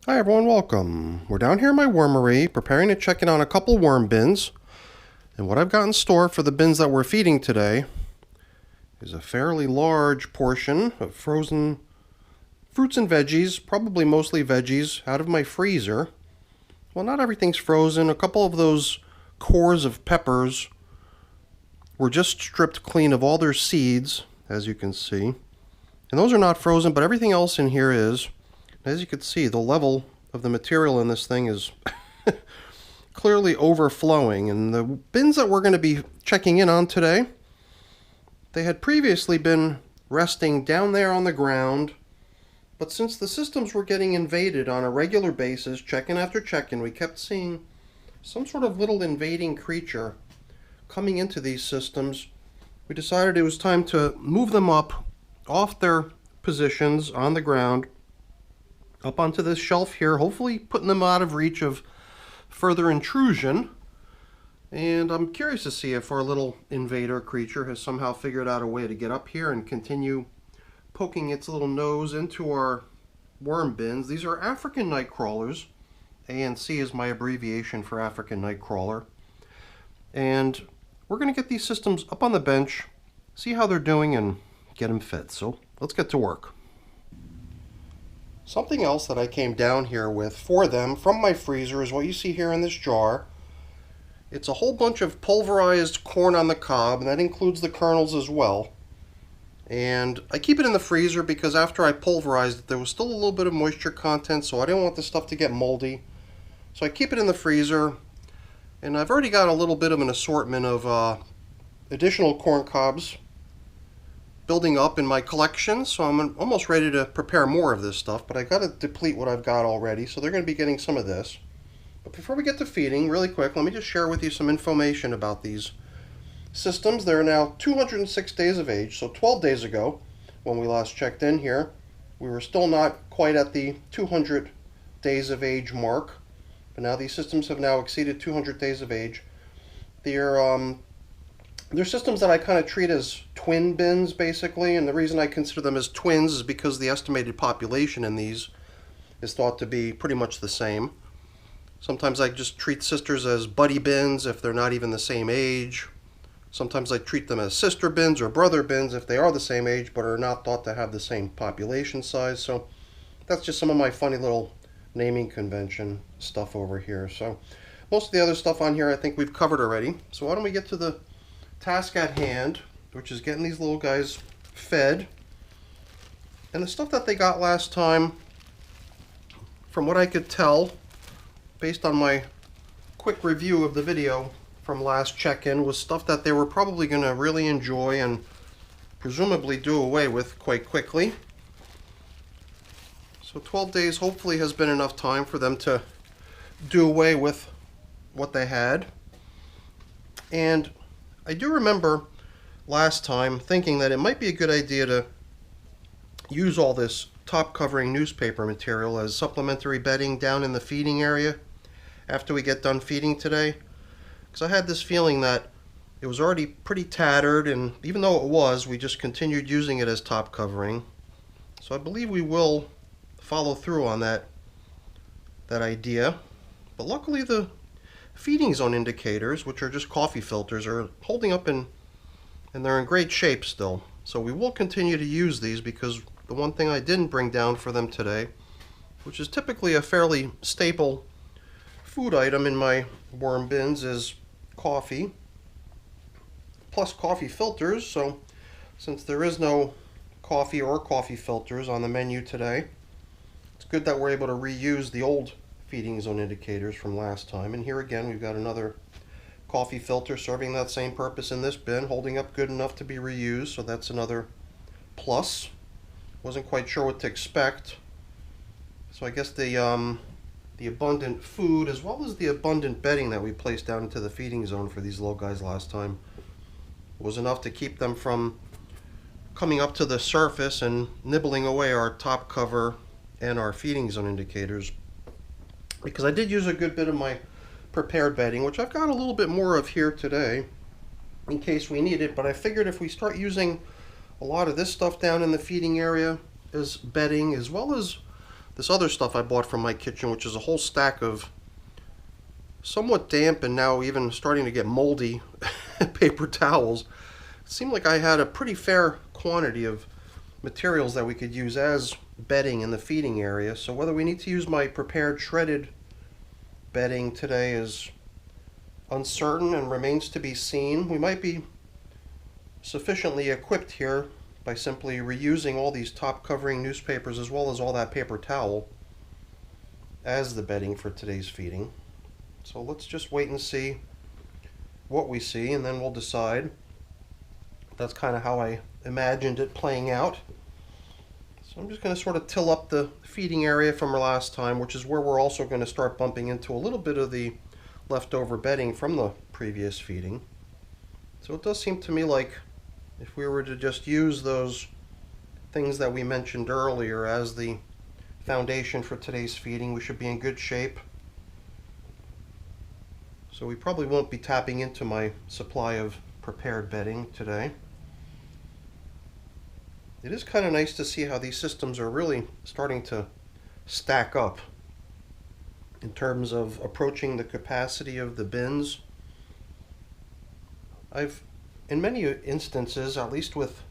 Hi everyone, welcome. We're down here in my wormery, preparing to check in on a couple worm bins. And what I've got in store for the bins that we're feeding today is a fairly large portion of frozen fruits and veggies, probably mostly veggies, out of my freezer. Well, not everything's frozen. A couple of those cores of peppers were just stripped clean of all their seeds, as you can see. And those are not frozen, but everything else in here is. As you can see, the level of the material in this thing is clearly overflowing. And the bins that we're going to be checking in on today, they had previously been resting down there on the ground. But since the systems were getting invaded on a regular basis, check-in after check-in, we kept seeing some sort of little invading creature coming into these systems. We decided it was time to move them up off their positions on the ground, up onto this shelf here, hopefully putting them out of reach of further intrusion. And I'm curious to see if our little invader creature has somehow figured out a way to get up here and continue poking its little nose into our worm bins. These are African nightcrawlers. ANC is my abbreviation for African nightcrawler. And we're going to get these systems up on the bench, see how they're doing, and get them fed. So let's get to work. Something else that I came down here with for them from my freezer is what you see here in this jar. It's a whole bunch of pulverized corn on the cob, and that includes the kernels as well. And I keep it in the freezer because after I pulverized it, there was still a little bit of moisture content, so I didn't want the stuff to get moldy. So I keep it in the freezer, and I've already got a little bit of an assortment of additional corn cobs building up in my collection, so I'm almost ready to prepare more of this stuff, but I got to deplete what I've got already, so they're going to be getting some of this. But before we get to feeding, really quick, let me just share with you some information about these systems. They're now 206 days of age, so 12 days ago, when we last checked in here, we were still not quite at the 200 days of age mark, but now these systems have now exceeded 200 days of age. They're systems that I kind of treat as twin bins, basically, and the reason I consider them as twins is because the estimated population in these is thought to be pretty much the same. Sometimes I just treat sisters as buddy bins if they're not even the same age. Sometimes I treat them as sister bins or brother bins if they are the same age but are not thought to have the same population size. So that's just some of my funny little naming convention stuff over here. So most of the other stuff on here I think we've covered already. So why don't we get to the task at hand, which is getting these little guys fed. And the stuff that they got last time, from what I could tell, based on my quick review of the video from last check-in, was stuff that they were probably going to really enjoy and presumably do away with quite quickly. So 12 days hopefully has been enough time for them to do away with what they had. And I do remember last time thinking that it might be a good idea to use all this top covering newspaper material as supplementary bedding down in the feeding area after we get done feeding today, because I had this feeling that it was already pretty tattered, and even though it was, we just continued using it as top covering. So I believe we will follow through on that idea. But luckily the feeding zone indicators, which are just coffee filters, are holding up and they're in great shape still. So we will continue to use these, because the one thing I didn't bring down for them today, which is typically a fairly staple food item in my worm bins, is coffee, plus coffee filters. So since there is no coffee or coffee filters on the menu today, it's good that we're able to reuse the old feeding zone indicators from last time. And here again we've got another coffee filter serving that same purpose in this bin, holding up good enough to be reused, so that's another plus. Wasn't quite sure what to expect, so I guess the abundant food as well as the abundant bedding that we placed down into the feeding zone for these little guys last time was enough to keep them from coming up to the surface and nibbling away our top cover and our feeding zone indicators. Because I did use a good bit of my prepared bedding, which I've got a little bit more of here today in case we need it, but I figured if we start using a lot of this stuff down in the feeding area as bedding, as well as this other stuff I bought from my kitchen, which is a whole stack of somewhat damp and now even starting to get moldy paper towels. It seemed like I had a pretty fair quantity of materials that we could use as bedding in the feeding area. So whether we need to use my prepared shredded bedding today is uncertain and remains to be seen. We might be sufficiently equipped here by simply reusing all these top covering newspapers as well as all that paper towel as the bedding for today's feeding. So let's just wait and see what we see, and then we'll decide. That's kind of how I imagined it playing out. So I'm just going to sort of till up the feeding area from our last time, which is where we're also going to start bumping into a little bit of the leftover bedding from the previous feeding. So it does seem to me like if we were to just use those things that we mentioned earlier as the foundation for today's feeding, we should be in good shape. So we probably won't be tapping into my supply of prepared bedding today. It is kind of nice to see how these systems are really starting to stack up in terms of approaching the capacity of the bins. I've, in many instances, at least with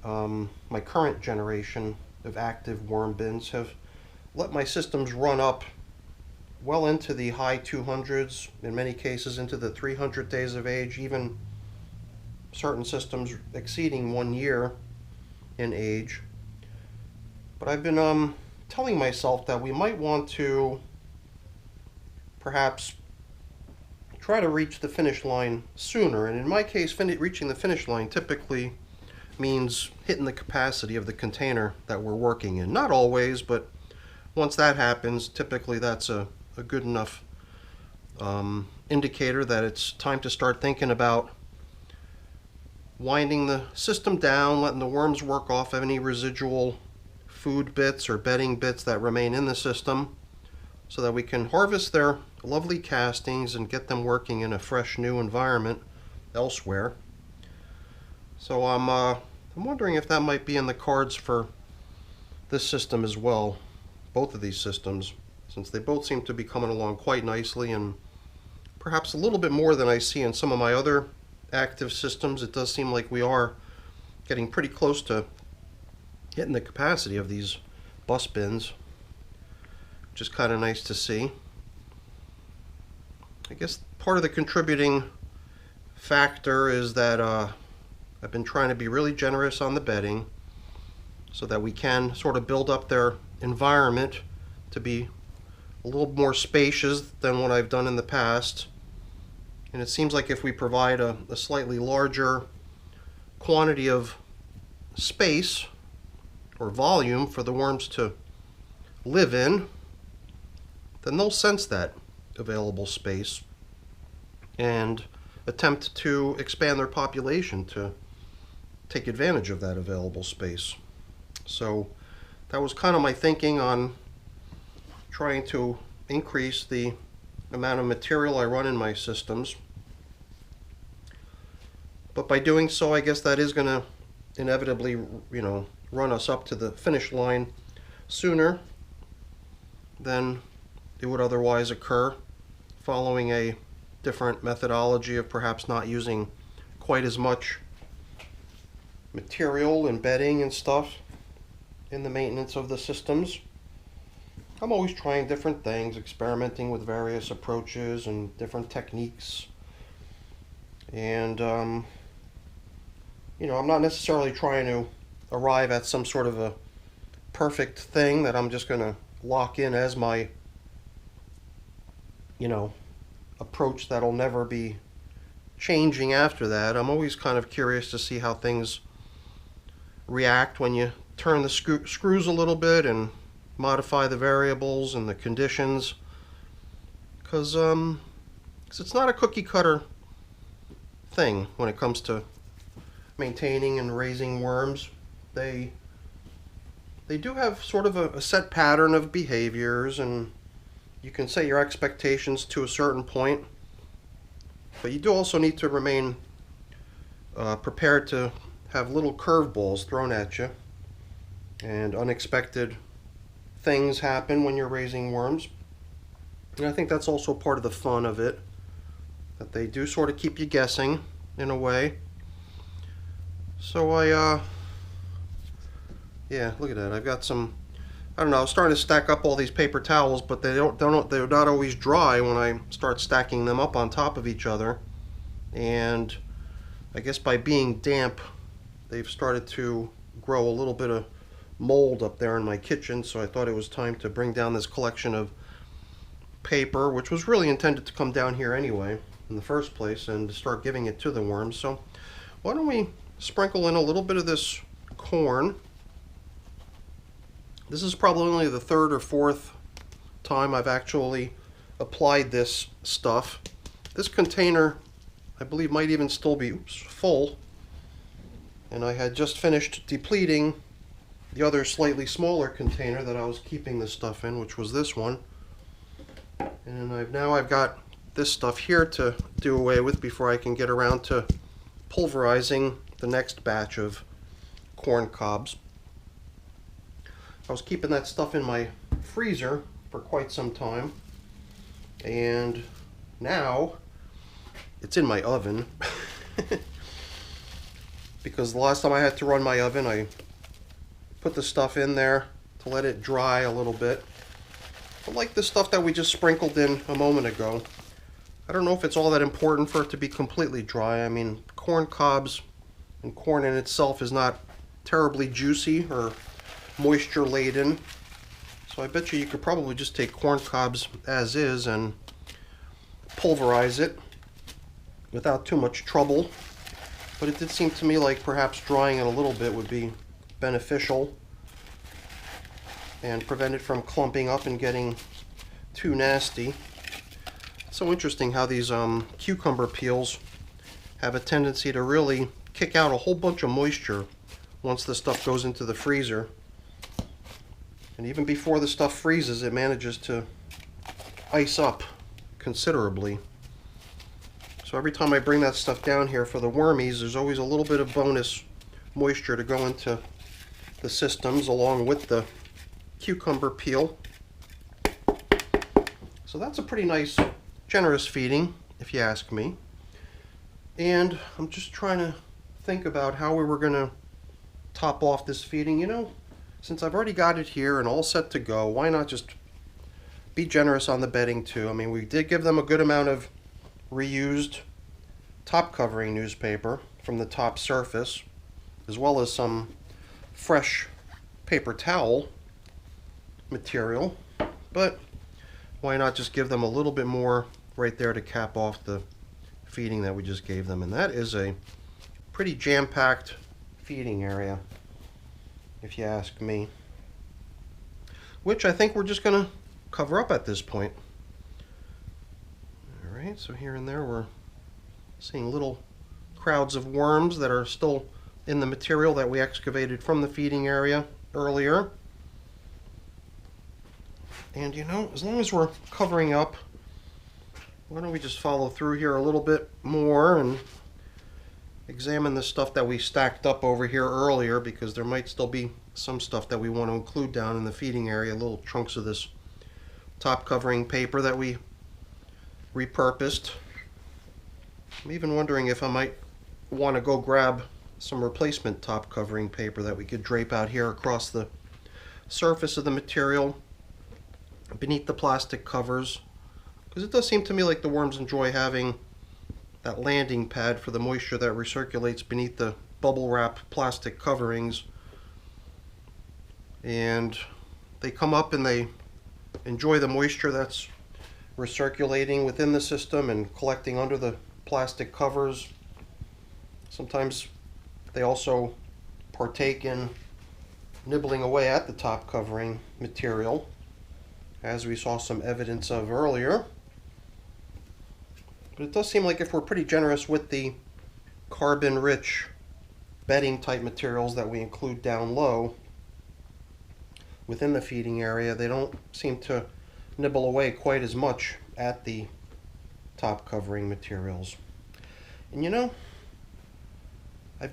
my current generation of active worm bins, have let my systems run up well into the high 200s, in many cases into the 300 days of age, even certain systems exceeding 1 year in age. But I've been telling myself that we might want to perhaps try to reach the finish line sooner. And in my case, reaching the finish line typically means hitting the capacity of the container that we're working in. Not always, but once that happens, typically that's a good enough indicator that it's time to start thinking about winding the system down, letting the worms work off any residual food bits or bedding bits that remain in the system, so that we can harvest their lovely castings and get them working in a fresh new environment elsewhere. So I'm wondering if that might be in the cards for this system as well, both of these systems, since they both seem to be coming along quite nicely, and perhaps a little bit more than I see in some of my other active systems. It does seem like we are getting pretty close to hitting the capacity of these bus bins, which is kind of nice to see. I guess part of the contributing factor is that I've been trying to be really generous on the bedding so that we can sort of build up their environment to be a little more spacious than what I've done in the past. And it seems like if we provide a slightly larger quantity of space or volume for the worms to live in, then they'll sense that available space and attempt to expand their population to take advantage of that available space. So that was kind of my thinking on trying to increase the amount of material I run in my systems. But by doing so, I guess that is going to inevitably, run us up to the finish line sooner than it would otherwise occur, following a different methodology of perhaps not using quite as much material and bedding and stuff in the maintenance of the systems. I'm always trying different things, experimenting with various approaches and different techniques. And, I'm not necessarily trying to arrive at some sort of a perfect thing that I'm just going to lock in as my, approach that'll never be changing after that. I'm always kind of curious to see how things react when you turn the screws a little bit and modify the variables and the conditions, because it's not a cookie cutter thing when it comes to maintaining and raising worms. They do have sort of a set pattern of behaviors, and you can set your expectations to a certain point, but you do also need to remain prepared to have little curveballs thrown at you and unexpected things happen when you're raising worms. And I think that's also part of the fun of it, that they do sort of keep you guessing in a way. So yeah, look at that. I've got some, I don't know, I was starting to stack up all these paper towels, but they're not always dry when I start stacking them up on top of each other. And I guess by being damp, they've started to grow a little bit of mold up there in my kitchen, so I thought it was time to bring down this collection of paper, which was really intended to come down here anyway in the first place, and start giving it to the worms. So why don't we sprinkle in a little bit of this corn. This is probably only the third or fourth time I've actually applied this stuff. This container, I believe, might even still be full, and I had just finished depleting the other slightly smaller container that I was keeping this stuff in, which was this one. And now I've got this stuff here to do away with before I can get around to pulverizing the next batch of corn cobs. I was keeping that stuff in my freezer for quite some time, and now it's in my oven. Because the last time I had to run my oven, I put the stuff in there to let it dry a little bit. But like the stuff that we just sprinkled in a moment ago, I don't know if it's all that important for it to be completely dry. I mean, corn cobs and corn in itself is not terribly juicy or moisture laden, so I bet you could probably just take corn cobs as is and pulverize it without too much trouble. But it did seem to me like perhaps drying it a little bit would be beneficial and prevent it from clumping up and getting too nasty. It's so interesting how these cucumber peels have a tendency to really kick out a whole bunch of moisture once the stuff goes into the freezer. And even before the stuff freezes, it manages to ice up considerably. So every time I bring that stuff down here for the wormies, there's always a little bit of bonus moisture to go into the systems along with the cucumber peel. So that's a pretty nice, generous feeding, if you ask me. And I'm just trying to think about how we were going to top off this feeding. You know, since I've already got it here and all set to go, why not just be generous on the bedding too? I mean, we did give them a good amount of reused top covering newspaper from the top surface, as well as some fresh paper towel material, but why not just give them a little bit more right there to cap off the feeding that we just gave them. And that is a pretty jam-packed feeding area, if you ask me, which I think we're just going to cover up at this point. Alright, so here and there we're seeing little crowds of worms that are still in the material that we excavated from the feeding area earlier. And you know, as long as we're covering up, why don't we just follow through here a little bit more and examine the stuff that we stacked up over here earlier, because there might still be some stuff that we want to include down in the feeding area, little chunks of this top covering paper that we repurposed. I'm even wondering if I might want to go grab some replacement top covering paper that we could drape out here across the surface of the material beneath the plastic covers, because it does seem to me like the worms enjoy having that landing pad for the moisture that recirculates beneath the bubble wrap plastic coverings. And they come up and they enjoy the moisture that's recirculating within the system and collecting under the plastic covers. Sometimes they also partake in nibbling away at the top covering material, as we saw some evidence of earlier. But it does seem like if we're pretty generous with the carbon-rich bedding type materials that we include down low within the feeding area, they don't seem to nibble away quite as much at the top covering materials. And you know, I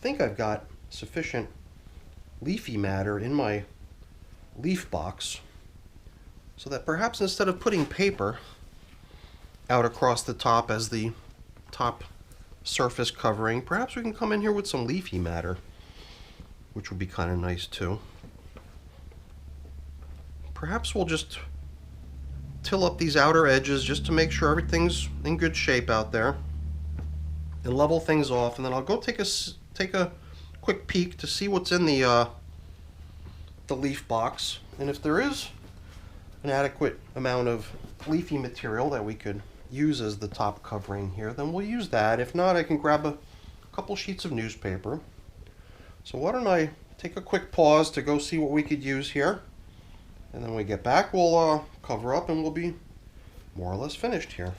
think I've got sufficient leafy matter in my leaf box so that perhaps instead of putting paper out across the top as the top surface covering, perhaps we can come in here with some leafy matter, which would be kind of nice too. Perhaps we'll just till up these outer edges just to make sure everything's in good shape out there and level things off, and then I'll go take a quick peek to see what's in the leaf box, and if there is an adequate amount of leafy material that we could use as the top covering here, then we'll use that. If not, I can grab a couple sheets of newspaper. So why don't I take a quick pause to go see what we could use here, and then when we get back we'll cover up and we'll be more or less finished here.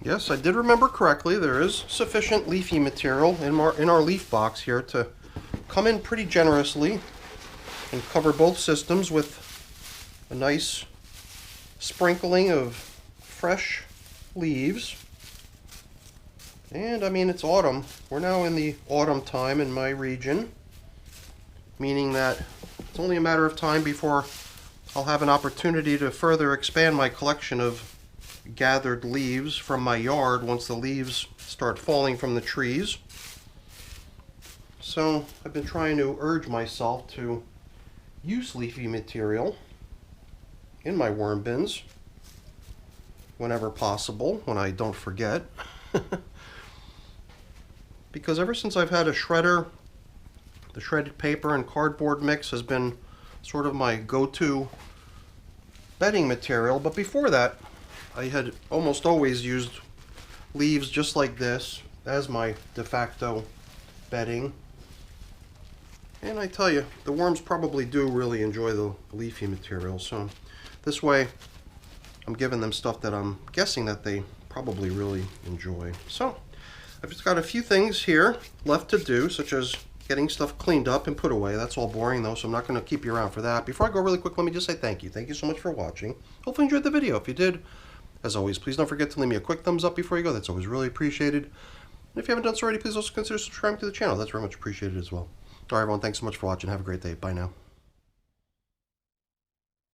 Yes, I did remember correctly. There is sufficient leafy material in our leaf box here to come in pretty generously and cover both systems with a nice sprinkling of fresh leaves. And I mean, it's autumn. We're now in the autumn time in my region, meaning that it's only a matter of time before I'll have an opportunity to further expand my collection of gathered leaves from my yard once the leaves start falling from the trees. So I've been trying to urge myself to use leafy material in my worm bins whenever possible, when I don't forget. Because ever since I've had a shredder, the shredded paper and cardboard mix has been sort of my go-to bedding material. But before that, I had almost always used leaves just like this as my de facto bedding. And I tell you, the worms probably do really enjoy the leafy material. So this way, I'm giving them stuff that I'm guessing that they probably really enjoy. So I've just got a few things here left to do, such as getting stuff cleaned up and put away. That's all boring though, so I'm not going to keep you around for that. Before I go really quick, let me just say thank you. Thank you so much for watching. Hopefully you enjoyed the video. If you did, as always, please don't forget to leave me a quick thumbs up before you go. That's always really appreciated. And if you haven't done so already, please also consider subscribing to the channel. That's very much appreciated as well. All right, everyone, thanks so much for watching. Have a great day. Bye now.